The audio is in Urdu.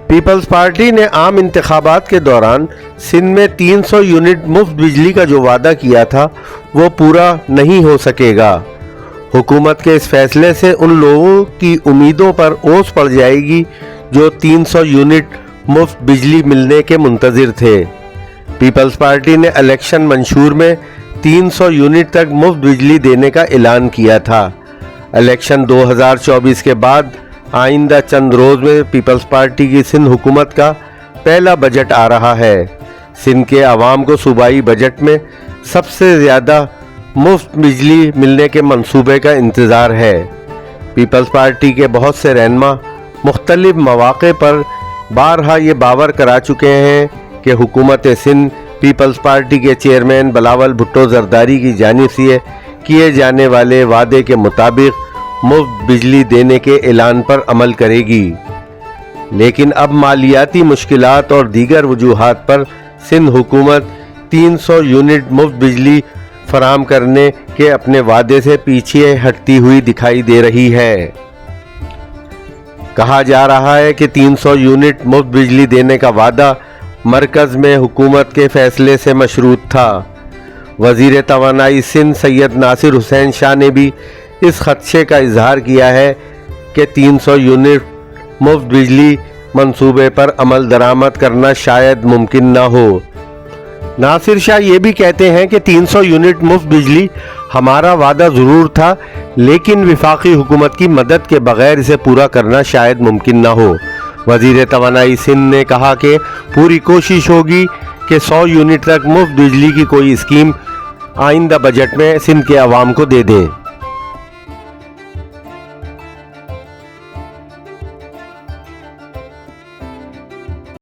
پیپلز پارٹی نے عام انتخابات کے دوران سندھ میں 300 یونٹ مفت بجلی کا جو وعدہ کیا تھا وہ پورا نہیں ہو سکے گا۔ حکومت کے اس فیصلے سے ان لوگوں کی امیدوں پر اوس پڑ جائے گی جو 300 یونٹ مفت بجلی ملنے کے منتظر تھے۔ پیپلز پارٹی نے الیکشن منشور میں 300 یونٹ تک مفت بجلی دینے کا اعلان کیا تھا۔ الیکشن 2024 کے بعد آئندہ چند روز میں پیپلز پارٹی کی سندھ حکومت کا پہلا بجٹ آ رہا ہے۔ سندھ کے عوام کو صوبائی بجٹ میں سب سے زیادہ مفت بجلی ملنے کے منصوبے کا انتظار ہے۔ پیپلز پارٹی کے بہت سے رہنما مختلف مواقع پر بارہا یہ باور کرا چکے ہیں کہ حکومت سندھ پیپلز پارٹی کے چیئرمین بلاول بھٹو زرداری کی جانب سے کیے جانے والے وعدے کے مطابق مفت بجلی دینے کے اعلان پر عمل کرے گی، لیکن اب مالیاتی مشکلات اور دیگر وجوہات پر سندھ حکومت 300 یونٹ مفت بجلی فراہم کرنے کے اپنے وعدے سے پیچھے ہٹتی ہوئی دکھائی دے رہی ہے۔ کہا جا رہا ہے کہ 300 یونٹ مفت بجلی دینے کا وعدہ مرکز میں حکومت کے فیصلے سے مشروط تھا۔ وزیر توانائی سندھ سید ناصر حسین شاہ نے بھی اس خدشے کا اظہار کیا ہے کہ 300 یونٹ مفت بجلی منصوبے پر عمل درآمد کرنا شاید ممکن نہ ہو۔ ناصر شاہ یہ بھی کہتے ہیں کہ 300 یونٹ مفت بجلی ہمارا وعدہ ضرور تھا، لیکن وفاقی حکومت کی مدد کے بغیر اسے پورا کرنا شاید ممکن نہ ہو۔ وزیر توانائی سندھ نے کہا کہ پوری کوشش ہوگی کہ 100 یونٹ تک مفت بجلی کی کوئی اسکیم آئندہ بجٹ میں سندھ کے عوام کو دے دیں۔